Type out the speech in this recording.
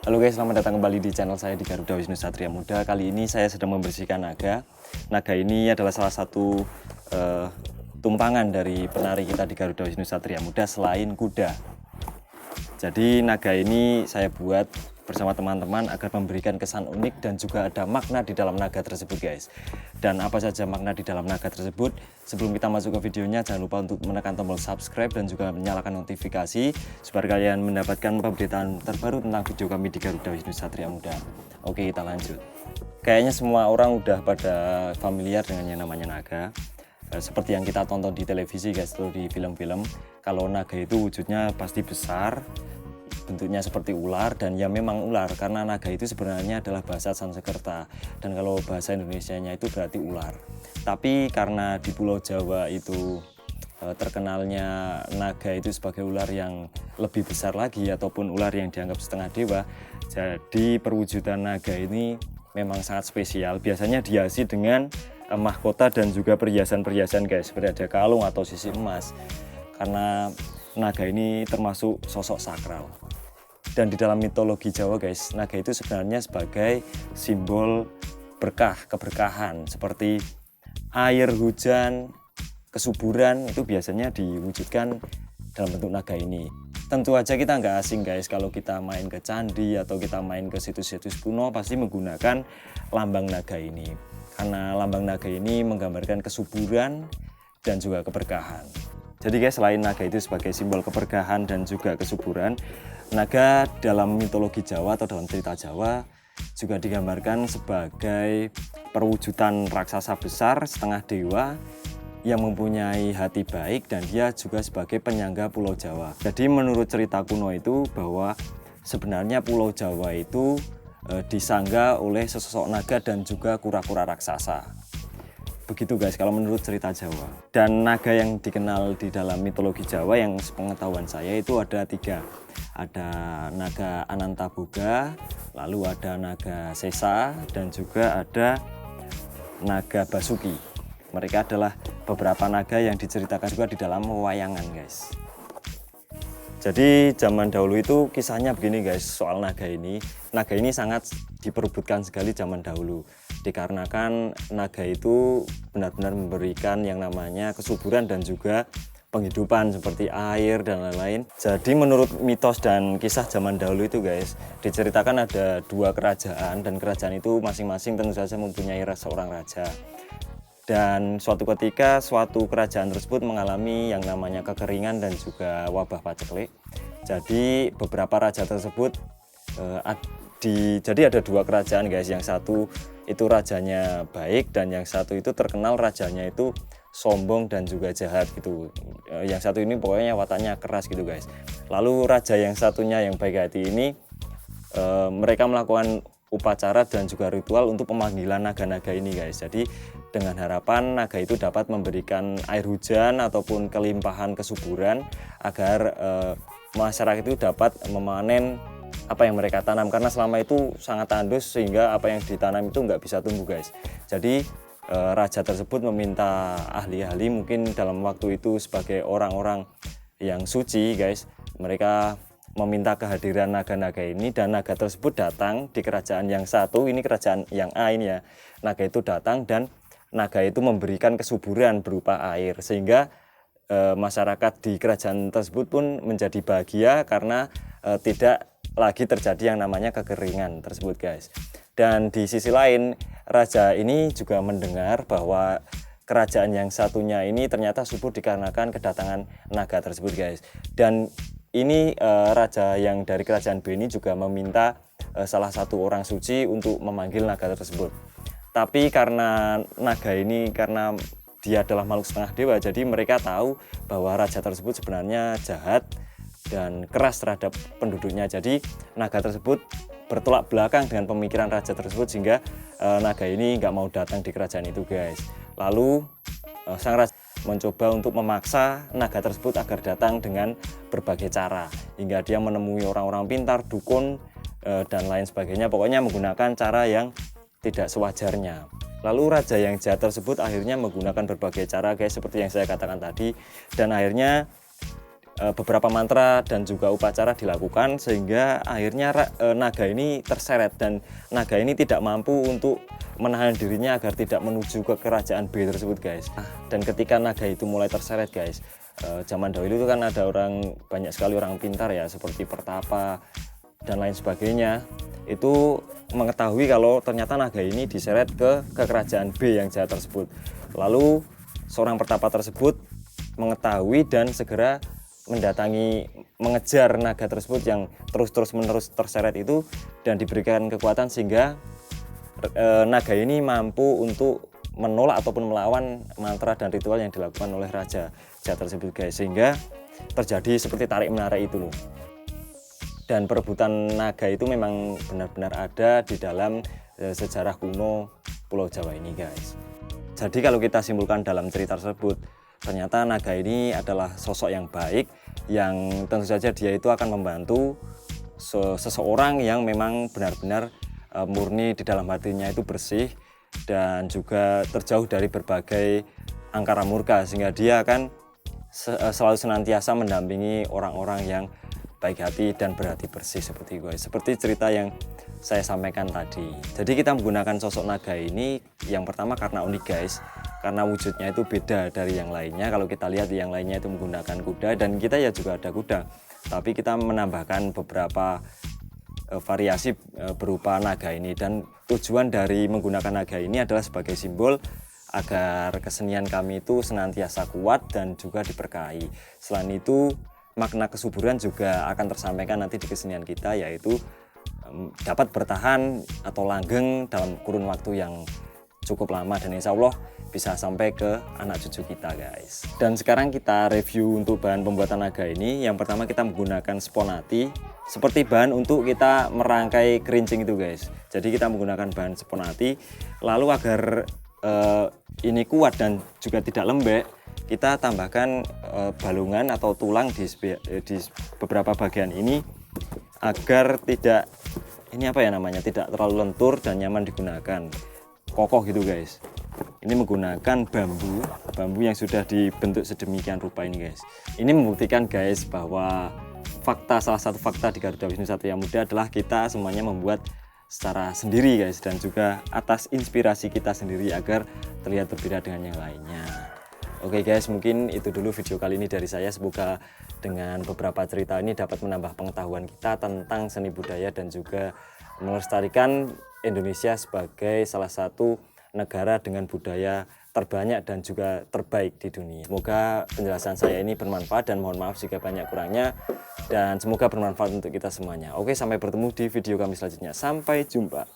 Halo guys, selamat datang kembali di channel saya di Garuda Wisnu Satria Muda. Kali ini saya sedang membersihkan naga. Naga ini adalah salah satu tumpangan dari penari kita di Garuda Wisnu Satria Muda selain kuda. Jadi naga ini saya buat bersama teman-teman agar memberikan kesan unik dan juga ada makna di dalam naga tersebut guys. Dan apa saja makna di dalam naga tersebut? Sebelum kita masuk ke videonya, jangan lupa untuk menekan tombol subscribe dan juga menyalakan notifikasi supaya kalian mendapatkan pemberitaan terbaru tentang video kami di Garuda Wisnu Satria Muda. Oke, kita lanjut. Kayaknya semua orang udah pada familiar dengan yang namanya naga. Seperti yang kita tonton di televisi guys, atau di film-film, kalau naga itu wujudnya pasti besar, bentuknya seperti ular, dan ya memang ular karena naga itu sebenarnya adalah bahasa Sanskerta, dan kalau bahasa Indonesianya itu berarti ular. Tapi karena di Pulau Jawa itu terkenalnya naga itu sebagai ular yang lebih besar lagi ataupun ular yang dianggap setengah dewa, jadi perwujudan naga ini memang sangat spesial. Biasanya dihiasi dengan mahkota dan juga perhiasan-perhiasan guys, seperti ada kalung atau sisi emas, karena naga ini termasuk sosok sakral. Dan di dalam mitologi Jawa guys, naga itu sebenarnya sebagai simbol berkah, keberkahan, seperti air, hujan, kesuburan itu biasanya diwujudkan dalam bentuk naga ini. Tentu aja kita nggak asing guys kalau kita main ke candi atau kita main ke situs-situs kuno pasti menggunakan lambang naga ini, karena lambang naga ini menggambarkan kesuburan dan juga keberkahan. Jadi guys, selain naga itu sebagai simbol keberkahan dan juga kesuburan, naga dalam mitologi Jawa atau dalam cerita Jawa juga digambarkan sebagai perwujudan raksasa besar setengah dewa yang mempunyai hati baik, dan dia juga sebagai penyangga Pulau Jawa. Jadi menurut cerita kuno itu bahwa sebenarnya Pulau Jawa itu disangga oleh sesosok naga dan juga kura-kura raksasa. Begitu guys kalau menurut cerita Jawa. Dan naga yang dikenal di dalam mitologi Jawa yang sepengetahuan saya itu ada 3. Ada naga Anantaboga, lalu ada naga Sesa, dan juga ada naga Basuki. Mereka adalah beberapa naga yang diceritakan juga di dalam wayangan guys. Jadi zaman dahulu itu kisahnya begini guys, soal naga ini. Naga ini sangat diperebutkan sekali zaman dahulu, dikarenakan naga itu benar-benar memberikan yang namanya kesuburan dan juga penghidupan seperti air dan lain-lain. Jadi menurut mitos dan kisah zaman dahulu itu guys, diceritakan ada 2 kerajaan, dan kerajaan itu masing-masing tentu saja mempunyai seorang raja. Dan suatu ketika suatu kerajaan tersebut mengalami yang namanya kekeringan dan juga wabah paceklik. Jadi beberapa raja tersebut jadi ada 2 kerajaan guys. Yang satu itu rajanya baik, dan yang satu itu terkenal rajanya itu sombong dan juga jahat gitu. Yang satu ini pokoknya wataknya keras gitu guys. Lalu raja yang satunya yang baik hati ini mereka melakukan upacara dan juga ritual untuk pemanggilan naga-naga ini guys. Jadi dengan harapan naga itu dapat memberikan air hujan ataupun kelimpahan kesuburan agar masyarakat itu dapat memanen apa yang mereka tanam, karena selama itu sangat tandus sehingga apa yang ditanam itu nggak bisa tumbuh guys. Jadi raja tersebut meminta ahli-ahli, mungkin dalam waktu itu sebagai orang-orang yang suci guys, mereka meminta kehadiran naga-naga ini, dan naga tersebut datang di kerajaan yang satu, ini kerajaan yang A ini ya. Naga itu datang dan naga itu memberikan kesuburan berupa air, sehingga masyarakat di kerajaan tersebut pun menjadi bahagia karena tidak lagi terjadi yang namanya kekeringan tersebut guys. Dan di sisi lain, raja ini juga mendengar bahwa kerajaan yang satunya ini ternyata subur dikarenakan kedatangan naga tersebut guys. Dan ini raja yang dari kerajaan B ini juga meminta salah satu orang suci untuk memanggil naga tersebut. Tapi karena naga ini, karena dia adalah makhluk setengah dewa, jadi mereka tahu bahwa raja tersebut sebenarnya jahat dan keras terhadap penduduknya. Jadi naga tersebut bertolak belakang dengan pemikiran raja tersebut, sehingga naga ini nggak mau datang di kerajaan itu guys. Lalu sang raja mencoba untuk memaksa naga tersebut agar datang dengan berbagai cara, hingga dia menemui orang-orang pintar, dukun, dan lain sebagainya, pokoknya menggunakan cara yang tidak sewajarnya. Lalu raja yang jahat tersebut akhirnya menggunakan berbagai cara guys, seperti yang saya katakan tadi, dan akhirnya beberapa mantra dan juga upacara dilakukan sehingga akhirnya naga ini terseret dan naga ini tidak mampu untuk menahan dirinya agar tidak menuju ke kerajaan B tersebut guys. Dan ketika naga itu mulai terseret guys, zaman dahulu itu kan ada banyak sekali orang pintar ya seperti Pertapa dan lain sebagainya, itu mengetahui kalau ternyata naga ini diseret ke kerajaan B yang jahat tersebut. Lalu seorang Pertapa tersebut mengetahui dan segera mengejar naga tersebut yang terus-menerus terseret itu dan diberikan kekuatan sehingga naga ini mampu untuk menolak ataupun melawan mantra dan ritual yang dilakukan oleh raja jahat tersebut guys, sehingga terjadi seperti tarik menarik itu loh. Dan perebutan naga itu memang benar-benar ada di dalam sejarah kuno Pulau Jawa ini guys. Jadi kalau kita simpulkan dalam cerita tersebut, ternyata naga ini adalah sosok yang baik yang tentu saja dia itu akan membantu seseorang yang memang benar-benar murni di dalam hatinya itu bersih dan juga terjauh dari berbagai angkara murka, sehingga dia akan selalu senantiasa mendampingi orang-orang yang baik hati dan berhati bersih seperti gue. Seperti cerita yang saya sampaikan tadi. Jadi kita menggunakan sosok naga ini yang pertama karena unik guys, karena wujudnya itu beda dari yang lainnya. Kalau kita lihat yang lainnya itu menggunakan kuda dan kita ya juga ada kuda, tapi kita menambahkan beberapa variasi berupa naga ini, dan tujuan dari menggunakan naga ini adalah sebagai simbol agar kesenian kami itu senantiasa kuat dan juga diberkahi. Selain itu makna kesuburan juga akan tersampaikan nanti di kesenian kita, yaitu dapat bertahan atau langgeng dalam kurun waktu yang cukup lama dan insya Allah bisa sampai ke anak cucu kita guys. Dan sekarang kita review untuk bahan pembuatan naga ini. Yang pertama kita menggunakan sponati seperti bahan untuk kita merangkai kerincing itu guys. Jadi kita menggunakan bahan sponati, lalu agar ini kuat dan juga tidak lembek, kita tambahkan balungan atau tulang di beberapa bagian ini agar tidak tidak terlalu lentur dan nyaman digunakan, kokoh gitu guys. Ini menggunakan bambu yang sudah dibentuk sedemikian rupa ini guys. Ini membuktikan guys bahwa salah satu fakta di Garuda Wisnu Satria Muda adalah kita semuanya membuat secara sendiri guys, dan juga atas inspirasi kita sendiri agar terlihat berbeda dengan yang lainnya. Oke guys, mungkin itu dulu video kali ini dari saya. Semoga dengan beberapa cerita ini dapat menambah pengetahuan kita tentang seni budaya dan juga melestarikan Indonesia sebagai salah satu negara dengan budaya terbanyak dan juga terbaik di dunia. Semoga penjelasan saya ini bermanfaat dan mohon maaf jika banyak kurangnya, dan semoga bermanfaat untuk kita semuanya. Oke, sampai bertemu di video kami selanjutnya. Sampai jumpa.